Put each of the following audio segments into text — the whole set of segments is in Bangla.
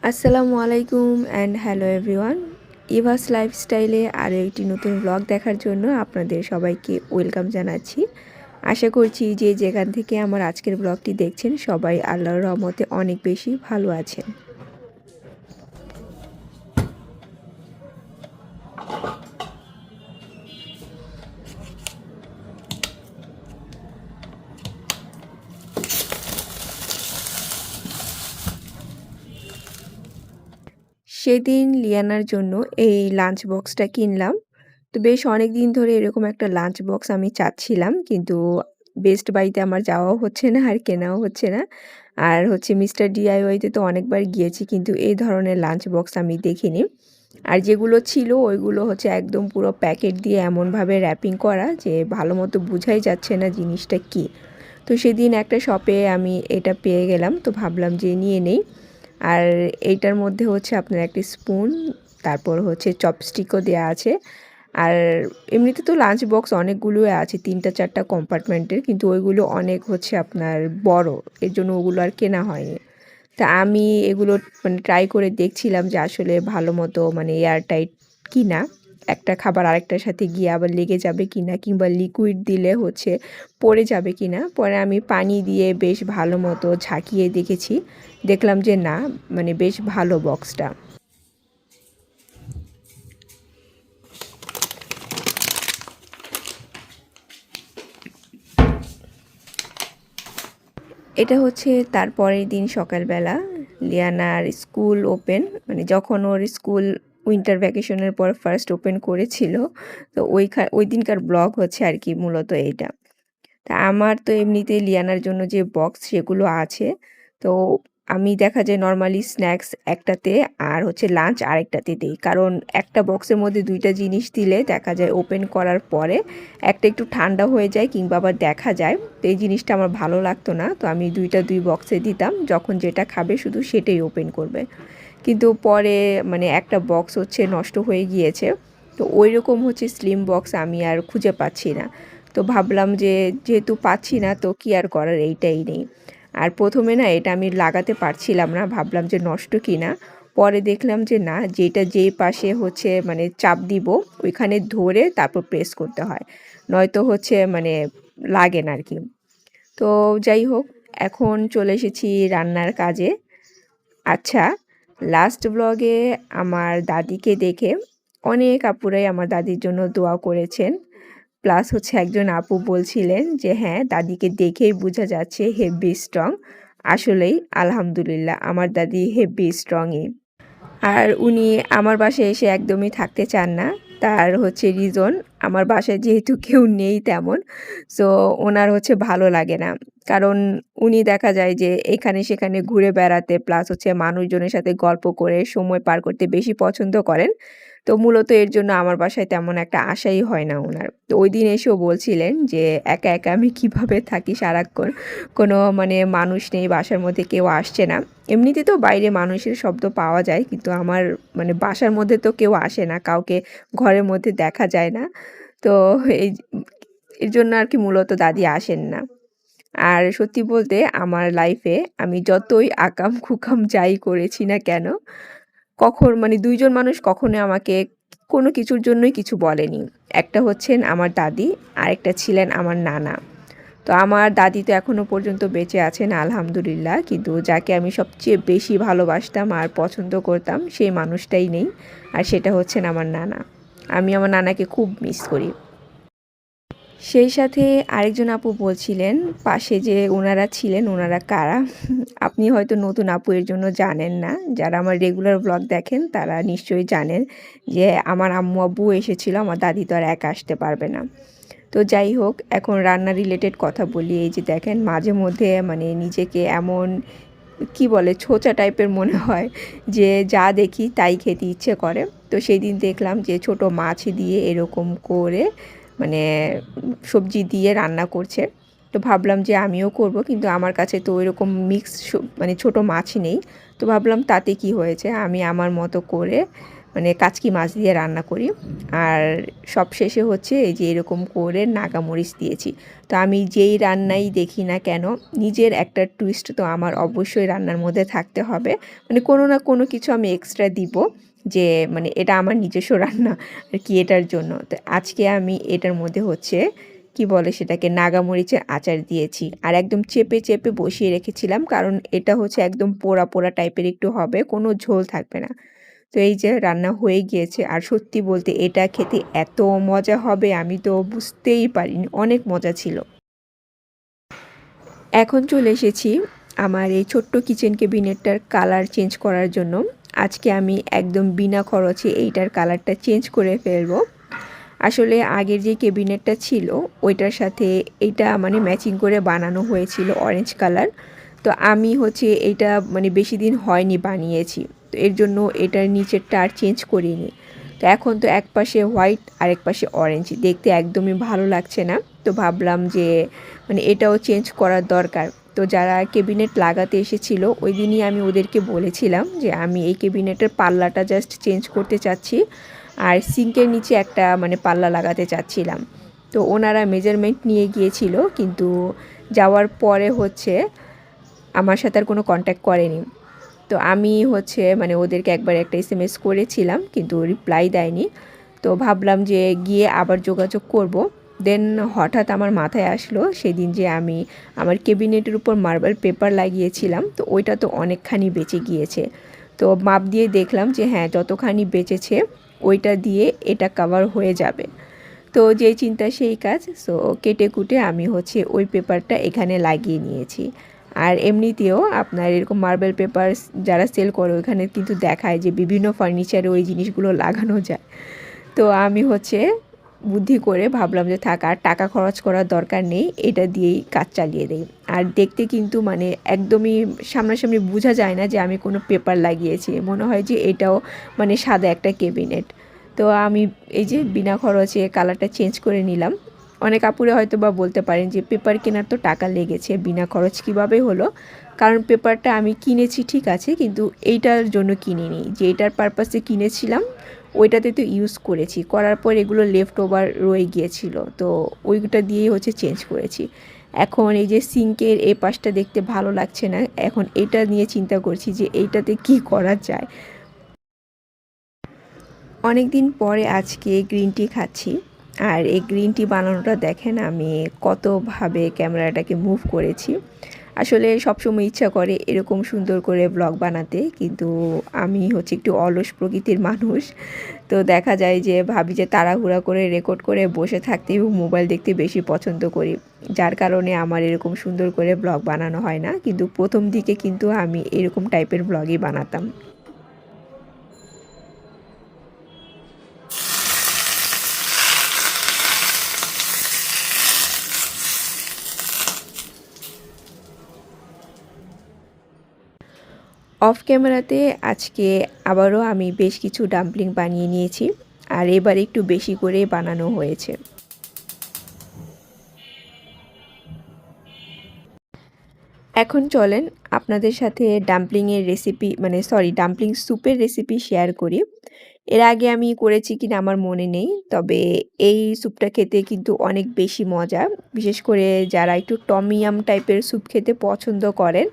আসসালামু আলাইকুম অ্যান্ড হ্যালো এভরিওয়ান। ইভাস লাইফস্টাইলে আরও একটি নতুন ব্লগ দেখার জন্য আপনাদের সবাইকে ওয়েলকাম জানাচ্ছি। আশা করছি যে যেখান থেকে আমার আজকের ব্লগটি দেখছেন সবাই আল্লাহর রহমতে অনেক বেশি ভালো আছেন। সেদিন লিয়ানার জন্য এই লাঞ্চ বক্সটা কিনলাম। তো বেশ অনেক দিন ধরে এরকম একটা লাঞ্চ বক্স আমি চাচ্ছিলাম, কিন্তু বেস্ট বাইতে আমার যাওয়াও হচ্ছে না আর কেনাও হচ্ছে না। আর হচ্ছে মিস্টার ডিআইওয়াইতে তো অনেকবার গিয়েছি, কিন্তু এই ধরনের লাঞ্চ বক্স আমি দেখিনি। আর যেগুলো ছিল ওইগুলো হচ্ছে একদম পুরো প্যাকেট দিয়ে এমনভাবে র্যাপিং করা যে ভালো মতো বোঝাই যাচ্ছে না জিনিসটা কী। তো সেদিন একটা শপে আমি এটা পেয়ে গেলাম, তো ভাবলাম যে নিয়ে নেই। আর এইটার মধ্যে হচ্ছে আপনার একটি স্পুন, তারপর হচ্ছে চপস্টিকও দেওয়া আছে। আর এমনিতে তো লাঞ্চ বক্স অনেকগুলোই আছে, 3-4টা কম্পার্টমেন্টের, কিন্তু ওইগুলো অনেক হচ্ছে আপনার বড়, এর জন্য ওগুলো আর কেনা হয়নি। তা আমি এগুলো মানে ট্রাই করে দেখছিলাম যে আসলে ভালো মতো মানে এয়ারটাইট কিনা, একটা খাবার আরেকটার সাথে গিয়ে আবার লেগে যাবে কিনা, কিংবা লিকুইড দিলে হচ্ছে পড়ে যাবে কিনা। পরে আমি পানি দিয়ে বেশ ভালো মতো ঝাঁকিয়ে দেখেছি, দেখলাম যে না, মানে বেশ ভালো বক্সটা। এটা হচ্ছে তার পরের দিন সকালবেলা, লিয়ানার স্কুল ওপেন, মানে যখন ওর স্কুল উইন্টার ভ্যাকেশনের পর ফার্স্ট ওপেন করেছিল, তো ওই দিনকার ব্লগ হচ্ছে আর কি মূলত এইটা। তা আমার তো এমনিতে লিয়ানার জন্য যে বক্স সেগুলো আছে, তো আমি দেখা যায় নর্মালি স্ন্যাক্স একটাতে আর হচ্ছে লাঞ্চ আরেকটাতে দিই, কারণ একটা বক্সের মধ্যে দুইটা জিনিস দিলে দেখা যায় ওপেন করার পরে একটা একটু ঠান্ডা হয়ে যায়, কিংবা আবার দেখা যায়, তো এই জিনিসটা আমার ভালো লাগতো না। তো আমি দুই বক্সে দিতাম, যখন যেটা খাবে শুধু সেটাই ওপেন করবে। কিন্তু পরে মানে একটা বক্স হচ্ছে নষ্ট হয়ে গিয়েছে, তো ওই রকম হচ্ছে স্লিম বক্স আমি আর খুঁজে পাচ্ছি না। তো ভাবলাম যে যেহেতু পাচ্ছি না তো কি আর করার, এইটাই নেই। আর প্রথমে না এটা আমি লাগাতে পারছিলাম না, ভাবলাম যে নষ্ট কিনা। পরে দেখলাম যে না, যেটা যেই পাশে হচ্ছে মানে চাপ দিব ওইখানে ধরে তারপর প্রেস করতে হয়, নয়তো হচ্ছে মানে লাগে না আর কি। তো যাই হোক, এখন চলে এসেছি রান্নার কাজে। আচ্ছা, লাস্ট ব্লগে আমার দাদিকে দেখে অনেক আপুরাই আমার দাদির জন্য দোয়া করেছেন। প্লাস হচ্ছে একজন আপু বলছিলেন যে হ্যাঁ, দাদিকে দেখেই বোঝা যাচ্ছে হেভি স্ট্রং। আসলেই আলহামদুলিল্লাহ আমার দাদি হেভি স্ট্রংই। আর উনি আমার বাসায় এসে একদমই থাকতে চান না। তার হচ্ছে রিজন, আমার বাসায় যেহেতু কেউ নেই তেমন, সো ওনার হচ্ছে ভালো লাগে না। কারণ উনি দেখা যায় যে এখানে সেখানে ঘুরে বেড়াতে, প্লাস হচ্ছে মানুষজনের সাথে গল্প করে সময় পার করতে বেশি পছন্দ করেন। তো মূলত এর জন্য আমার বাসায় তেমন একটা আশাই হয় না উনার। তো ওইদিন এসেও বলছিলেন যে একা একা আমি কিভাবে থাকি সারাক্ষণ, কোনো মানে মানুষ নেই, বাসার মধ্যে কেউ আসছে না। এমনিতে তো বাইরে মানুষের শব্দ পাওয়া যায়, কিন্তু আমার মানে বাসার মধ্যে তো কেউ আসে না, কাউকে ঘরের মধ্যে দেখা যায় না। তো এই এর জন্য আর কি মূলত দাদি আসেন না। আর সত্যি বলতে আমার লাইফে আমি যতই আকাম কুকাম যাই করেছি না কেন, মানে ২ জন মানুষ কখনোই আমাকে কোনো কিছুর জন্যই কিছু বলেনি। একটা হচ্ছেন আমার দাদি, আরেকটা ছিলেন আমার নানা। তো আমার দাদি তো এখনও পর্যন্ত বেঁচে আছেন আলহামদুলিল্লাহ, কিন্তু যাকে আমি সবচেয়ে বেশি ভালোবাসতাম আর পছন্দ করতাম সেই মানুষটাই নেই, আর সেটা হচ্ছেন আমার নানা। আমি আমার নানাকে খুব মিস করি। সেই সাথে আরেকজন আপু বলছিলেন পাশে যে ওনারা ছিলেন, ওনারা কারা? আপনি হয়তো নতুন আপু, এর জন্য জানেন না। যারা আমার রেগুলার ব্লগ দেখেন তারা নিশ্চয়ই জানেন যে আমার আম্মু আব্বু এসেছিল, আমার দাদি তো আর একা আসতে পারবে না। তো যাই হোক, এখন রান্না রিলেটেড কথা বলি। এই যে দেখেন, মাঝে মধ্যে মানে নিজেকে এমন কি বলে ছোঁচা টাইপের মনে হয় যে যা দেখি তাই খেতে ইচ্ছে করে। তো সেই দিন দেখলাম যে ছোট মাছ দিয়ে এরকম করে মানে সবজি দিয়ে রান্না করছে। তো ভাবলাম যে আমিও করব, কিন্তু আমার কাছে তো ওইরকম মিক্স মানে ছোট মাছ নেই। তো ভাবলাম তাতে কি হয়েছে, আমি আমার মতো করে মানে কাচকি মাছ দিয়ে রান্না করি। আর সবশেষে হচ্ছে এই যে এরকম করে নাগামরিচ দিয়েছি। তো আমি যেই রান্নাই দেখি না কেন, নিজের একটা টুইস্ট তো আমার অবশ্যই রান্নার মধ্যে থাকতে হবে। মানে কোনো না কোনো কিছু আমি এক্সট্রা দিব, যে মানে এটা আমার নিজস্ব রান্না আর কি, এটার জন্য। তো আজকে আমি এটার মধ্যে হচ্ছে কি বলে সেটাকে, নাগামরিচের আচার দিয়েছি আর একদম চেপে চেপে বসিয়ে রেখেছিলাম, কারণ এটা হচ্ছে একদম পোড়া পোড়া টাইপের একটু হবে, কোনো ঝোল থাকবে না। তো এই যে রান্না হয়ে গিয়েছে, আর সত্যি বলতে এটা খেতে এত মজা হবে আমি তো বুঝতেই পারিনি, অনেক মজা ছিল। এখন চলে এসেছি আমার এই ছোট্ট কিচেন ক্যাবিনেটটার কালার চেঞ্জ করার জন্য। আজকে আমি একদম বিনা খরচে এইটার কালারটা চেঞ্জ করে ফেলবো। আসলে আগের যে ক্যাবিনেটটা ছিল ওইটার সাথে এইটা মানে ম্যাচিং করে বানানো হয়েছিল অরেঞ্জ কালার। তো আমি হচ্ছে এইটা মানে বেশি দিন হয়নি বানিয়েছি, তো এর জন্য এটার নিচেরটা আর চেঞ্জ করিনি। তো এখন তো এক পাশে হোয়াইট আর এক পাশে অরেঞ্জ, দেখতে একদমই ভালো লাগছে না। তো ভাবলাম যে মানে এটাও চেঞ্জ করার দরকার। তো যারা ক্যাবিনেট লাগাতে এসেছিল ওই দিনই আমি ওদেরকে বলেছিলাম যে আমি এই ক্যাবিনেটের পাল্লাটা জাস্ট চেঞ্জ করতে চাচ্ছি, আর সিঙ্কের নিচে একটা মানে পাল্লা লাগাতে চাচ্ছিলাম। তো ওনারা মেজারমেন্ট নিয়ে গিয়েছিল, কিন্তু যাওয়ার পরে হচ্ছে আমার সাথে আর কোনো কন্ট্যাক্ট করেনি। তো আমি হচ্ছে মানে ওদেরকে একবার একটা এসএমএস করেছিলাম, কিন্তু রিপ্লাই দেয়নি। তো ভাবলাম যে গিয়ে আবার যোগাযোগ করব। দেন হঠাৎ আমার মাথায় আসলো সেদিন যে আমি আমার ক্যাবিনেটের উপর মার্বেল পেপার লাগিয়েছিলাম, তো ওইটা তো অনেকখানি বেঁচে গিয়েছে। তো মাপ দিয়ে দেখলাম যে হ্যাঁ, যতখানি বেঁচেছে ওইটা দিয়ে এটা কভার হয়ে যাবে। তো যেই চিন্তা সেই কাজ, সো কেটে কুটে আমি হচ্ছে ওই পেপারটা এখানে লাগিয়ে নিয়েছি। আর এমনিতেও আপনার এরকম মার্বেল পেপার যারা সেল করে ওইখানে কিন্তু দেখায় যে বিভিন্ন ফার্নিচারে ওই জিনিসগুলো লাগানো যায়। তো আমি হচ্ছে বুদ্ধি করে ভাবলাম যে থাক, আর টাকা খরচ করার দরকার নেই, এটা দিয়েই কাজ চালিয়ে দেই। আর দেখতে কিন্তু মানে একদমই সামনাসামনি বোঝা যায় না যে আমি কোনো পেপার লাগিয়েছি, মনে হয় যে এটাও মানে সাদা একটা ক্যাবিনেট। তো আমি এই যে বিনা খরচে কালারটা চেঞ্জ করে নিলাম। অনেক আপুরে হয়তো বা বলতে পারেন যে পেপার কেনার তো টাকা লেগেছে, বিনা খরচ কীভাবে হলো? কারণ পেপারটা আমি কিনেছি ঠিক আছে, কিন্তু এইটার জন্য কিনিনি, যে এটার পারপাসে কিনেছিলাম ওইটাতে তো ইউজ করেছি, করার পর এগুলো লেফট ওভার রয়ে গিয়েছিল, তো ওইটা দিয়েই হচ্ছে চেঞ্জ করেছি। এখন এই যে সিঙ্কের এই পাশটা দেখতে ভালো লাগছে না, এখন এটা নিয়ে চিন্তা করছি যে এইটাতে কি করা যায়। অনেক দিন পরে আজকে গ্রিন টি খাচ্ছি, আর এই গ্রিন টি বানানোটা দেখেন আমি কতভাবে ক্যামেরাটাকে মুভ করেছি। আসলে সবসময় ইচ্ছা করে এরকম সুন্দর করে ব্লগ বানাতে, কিন্তু আমি হচ্ছে একটু অলস প্রকৃতির মানুষ। তো দেখা যায় যে ভাবি যে তাড়াহুড়া করে রেকর্ড করে বসে থাকতে এবং মোবাইল দেখতে বেশি পছন্দ করি, যার কারণে আমার এরকম সুন্দর করে ব্লগ বানানো হয় না। কিন্তু প্রথম দিকে কিন্তু আমি এরকম টাইপের ব্লগই বানাতাম। অফ ক্যামেরাতে আজকে আবারও আমি বেশ কিছু ডাম্পলিং বানিয়ে নিয়েছি, আর এবার একটু বেশি করে বানানো হয়েছে। এখন চলেন আপনাদের সাথে ডাম্পলিংয়ের রেসিপি মানে সরি ডাম্পলিং স্যুপের রেসিপি শেয়ার করি। এর আগে আমি করেছি কিনা আমার মনে নেই, তবে এই স্যুপটা খেতে কিন্তু অনেক বেশি মজা, বিশেষ করে যারা একটু টমিয়াম টাইপের স্যুপ খেতে পছন্দ করেন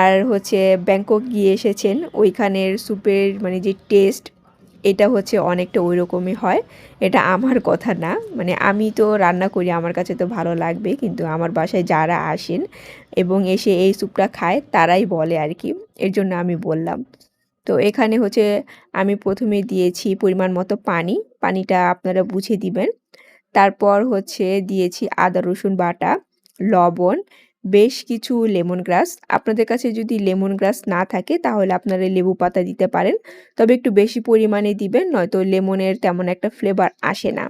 আর হচ্ছে ব্যাংকক গিয়ে এসেছেন, ওইখানের স্যুপের মানে যে টেস্ট এটা হচ্ছে অনেকটা ওই রকমই হয়। এটা আমার কথা না, মানে আমি তো রান্না করি, আমার কাছে তো ভালো লাগবে, কিন্তু আমার বাসায় যারা আসেন এবং এসে এই স্যুপটা খায় তারাই বলে আর কি, এর জন্য আমি বললাম। তো এখানে হচ্ছে আমি প্রথমে দিয়েছি পরিমাণ মতো পানি, পানিটা আপনারা বুঝে দিবেন। তারপর হচ্ছে দিয়েছি আদা রসুন বাটা, লবণ, বেশ কিছু লেমন গ্রাস। আপনাদের কাছে যদি লেমন গ্রাস না থাকে তাহলে আপনারা লেবু পাতা দিতে পারেন, তবে একটু বেশি পরিমাণে দিবেন, নয়তো লেমনের তেমন একটা ফ্লেভার আসে না।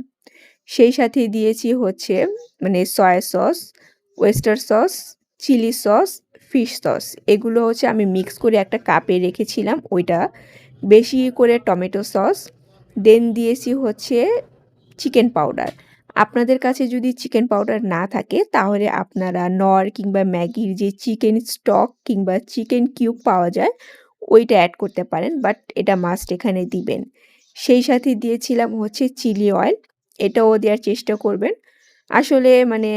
সেই সাথে দিয়েছি হচ্ছে মানে soy sauce, oyster sauce, chilli sauce, fish sauce, এগুলো হচ্ছে আমি মিক্স করে একটা কাপে রেখেছিলাম ওইটা। বেশি করে টমেটো সস, দেন দিয়েছি হচ্ছে চিকেন পাউডার। আপনাদের কাছে যদি চিকেন পাউডার না থাকে তাহলে আপনারা নর কিংবা ম্যাগির যে চিকেন স্টক কিংবা চিকেন কিউব পাওয়া যায় ওইটা অ্যাড করতে পারেন, বাট এটা মাস্ট এখানে দিবেন। সেই সাথে দিয়েছিলাম হচ্ছে চিলি অয়েল, এটাও দেওয়ার চেষ্টা করবেন। আসলে মানে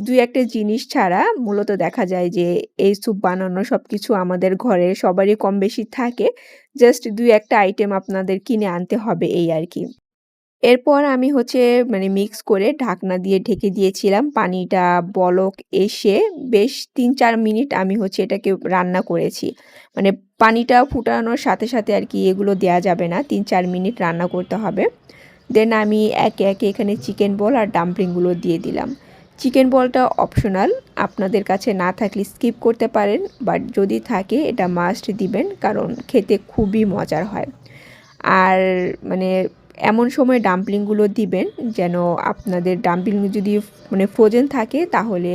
২-১ টা জিনিস ছাড়া মূলত দেখা যায় যে এই স্যুপ বানানো সবকিছু আমাদের ঘরে সবারই কম বেশি থাকে। জাস্ট ২-১ টা আইটেম আপনাদের কিনে আনতে হবে এই আরকি। এরপর আমি হচ্ছে মানে মিক্স করে ঢাকনা দিয়ে ঢেকে দিয়েছিলাম। পানিটা বলক এসে বেশ ৩-৪ মিনিট আমি হচ্ছে এটাকে রান্না করেছি। মানে পানিটা ফুটানোর সাথে, সাথে আরকি এগুলো দেয়া যাবে না। ৩-৪ মিনিট রান্না করতে হবে। দেন আমি একে, একে এখানে চিকেন বল আর ডাম্পলিংগুলো দিয়ে দিলাম। চিকেন বলটা অপশনাল, আপনাদের কাছে না থাকলে স্কিপ করতে পারেন, বাট যদি থাকে এটা মাস্ট দিবেন কারণ খেতে খুবই মজার হয়। আর মানে এমন সময় ডাম্পলিংগুলো দিবেন যেন আপনাদের ডাম্পলিং যদি মানে ফ্রোজেন থাকে তাহলে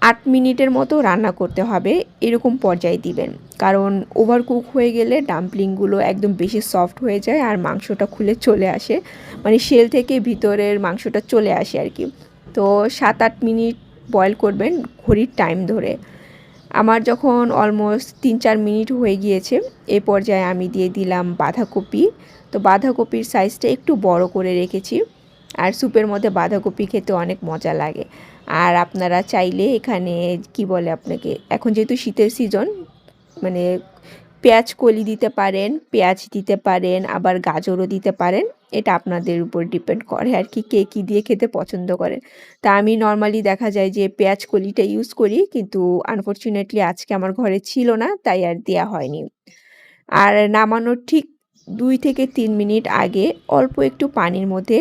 ৮ মিনিটের মতো রান্না করতে হবে, এরকম পর্যায়ে দিবেন। কারণ ওভারকুক হয়ে গেলে ডাম্পলিংগুলো একদম বেশি সফট হয়ে যায় আর মাংসটা খুলে চলে আসে, মানে শেল থেকে ভিতরের মাংসটা চলে আসে আর কি। তো ৭-৮ মিনিট বয়েল করবেন ঘড়ির টাইম ধরে। আমার যখন অলমোস্ট ৩-৪ মিনিট হয়ে গিয়েছে, এ পর্যায়ে আমি দিয়ে দিলাম বাঁধাকপি। তো বাঁধাকপির সাইজটা একটু বড় করে রেখেছি। আর স্যুপের মধ্যে বাঁধাকপি খেতে অনেক মজা লাগে। আর আপনারা চাইলে এখানে কি বলে আপনাকে, এখন যেহেতু শীতের সিজন, মানে পেঁয়াজ কলি দিতে পারেন, পেঁয়াজ দিতে পারেন, আবার গাজরও দিতে পারেন। এটা আপনাদের উপর ডিপেন্ড করে আর কি, কে কী দিয়ে খেতে পছন্দ করেন। তা আমি নরমালি দেখা যায় যে পেঁয়াজ কলিটা ইউজ করি, কিন্তু আনফরচুনেটলি আজকে আমার ঘরে ছিল না, তাই আর দেয়া হয়নি। আর নামানোর ঠিক ২ থেকে ৩ মিনিট আগে অল্প একটু পানির মধ্যে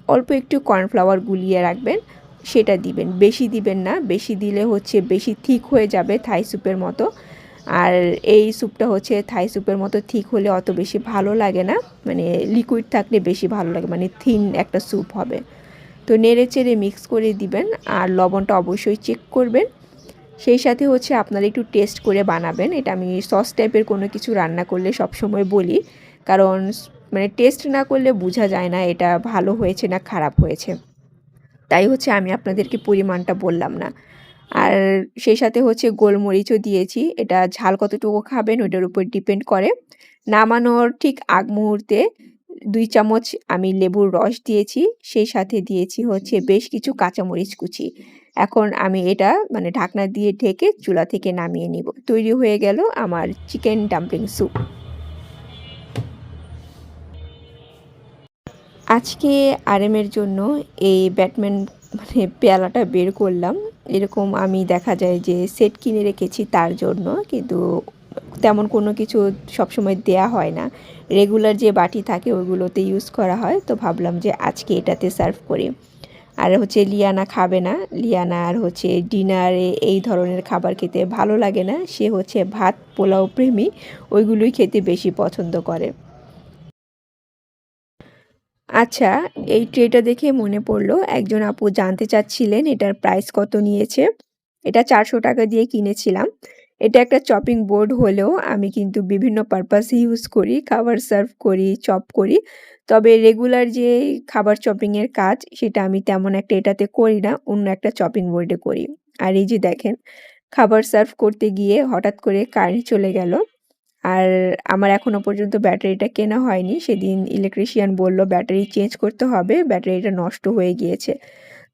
অল্প একটু কর্নফ্লাওয়ার গুলিয়ে রাখবেন, সেটা দিবেন। বেশি দিবেন না, বেশি দিলে হচ্ছে বেশি থিক হয়ে যাবে থাই স্যুপের মতো। আর এই স্যুপটা হচ্ছে থাই স্যুপের মতো থিক হলে অত বেশি ভালো লাগে না, মানে লিকুইড থাকলে বেশি ভালো লাগে, মানে থিন একটা স্যুপ হবে। তো নেড়ে চেড়ে মিক্স করে দিবেন আর লবণটা অবশ্যই চেক করবেন। সেই সাথে হচ্ছে আপনারা একটু টেস্ট করে বানাবেন, এটা আমি সস টাইপের কোনো কিছু রান্না করলে সবসময় বলি, কারণ মানে টেস্ট না করলে বোঝা যায় না এটা ভালো হয়েছে না খারাপ হয়েছে। তাই হচ্ছে আমি আপনাদেরকে পরিমাণটা বললাম না। আর সেই সাথে হচ্ছে গোলমরিচও দিয়েছি, এটা ঝাল কতটুকু খাবেন ওটার উপর ডিপেন্ড করে। নামানোর ঠিক আগ মুহূর্তে ২ চামচ আমি লেবুর রস দিয়েছি, সেই সাথে দিয়েছি হচ্ছে বেশ কিছু কাঁচামরিচ কুচি। এখন আমি এটা মানে ঢাকনা দিয়ে ঢেকে চুলা থেকে নামিয়ে নিব। তৈরি হয়ে গেল আমার চিকেন ডাম্পলিং স্যুপ। আজকে আরএমের জন্য এই ব্যাটম্যান মানে পেয়ালাটা বের করলাম। এরকম আমি দেখা যায় যে সেট কিনে রেখেছি তার জন্য, কিন্তু তেমন কোনো কিছু সবসময় দেয়া হয় না। রেগুলার যে বাটি থাকে ওইগুলোতে ইউজ করা হয়, তো ভাবলাম যে আজকে এটাতে সার্ভ করি। আর হচ্ছে লিয়ানা খাবে না, লিয়ানা আর হচ্ছে ডিনারে এই ধরনের খাবার খেতে ভালো লাগে না, সে হচ্ছে ভাত পোলাও প্রেমী, ওইগুলোই খেতে বেশি পছন্দ করে। আচ্ছা, এই ট্রেটা দেখে মনে পড়লো একজন আপু জানতে চাচ্ছিলেন এটার প্রাইস কত নিয়েছে। এটা ৳৪০০ দিয়ে কিনেছিলাম। এটা একটা চপিং বোর্ড হলেও আমি কিন্তু বিভিন্ন পারপাসে ইউজ করি, খাবার সার্ভ করি, চপ করি। তবে রেগুলার যে খাবার চপিংয়ের কাজ সেটা আমি তেমন একটা এটাতে করি না, অন্য একটা চপিং বোর্ডে করি। আর এই যে দেখেন, খাবার সার্ভ করতে গিয়ে হঠাৎ করে কারেন্ট চলে গেল। আর আমার এখনো পর্যন্ত ব্যাটারিটা কেনা হয়নি। সেদিন ইলেকট্রিশিয়ান বলল ব্যাটারি চেঞ্জ করতে হবে, ব্যাটারিটা নষ্ট হয়ে গিয়েছে।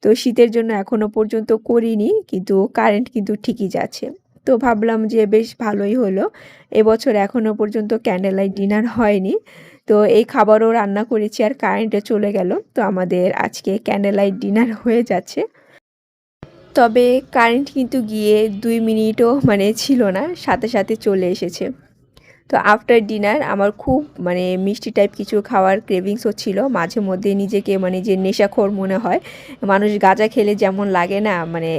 তো শীতের জন্য এখনো পর্যন্ত করিনি, কিন্তু কারেন্ট কিন্তু ঠিকই যাচ্ছে। তো ভাবলাম যে বেশ ভালোই হলো। এবছর এখনো পর্যন্ত ক্যান্ডেল লাইট ডিনার হয়নি। তো এই খাবারও রান্না করেছি আর কারেন্টও চলে গেল। তো আমাদের আজকে ক্যান্ডেল লাইট ডিনার হয়ে যাচ্ছে। তবে কারেন্ট কিন্তু গিয়ে ২ মিনিটও মানে ছিল না, সাথে, সাথে চলে এসেছে। তো আফটার ডিনার আমার খুব মানে মিষ্টি টাইপ কিছু খাওয়ার ক্রেভিংস হচ্ছিল। মাঝে মধ্যে নিজেকে মানে যে নেশাখোর মনে হয়, মানুষ গাঁজা খেলে যেমন লাগে না, মানে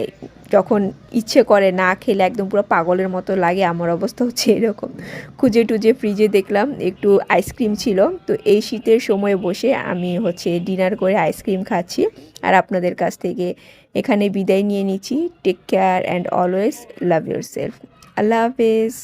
যখন ইচ্ছে করে না খেলে একদম পুরো পাগলের মতো লাগে, আমার অবস্থা হচ্ছে এরকম। খুঁজে টুজে ফ্রিজে দেখলাম একটু আইসক্রিম ছিল, তো এই শীতের সময় বসে আমি হচ্ছে ডিনার করে আইসক্রিম খাচ্ছি। আর আপনাদের কাছ থেকে এখানে বিদায় নিয়ে নিচ্ছি। Take care and always love yourself. আল্লাহ হাফেজ।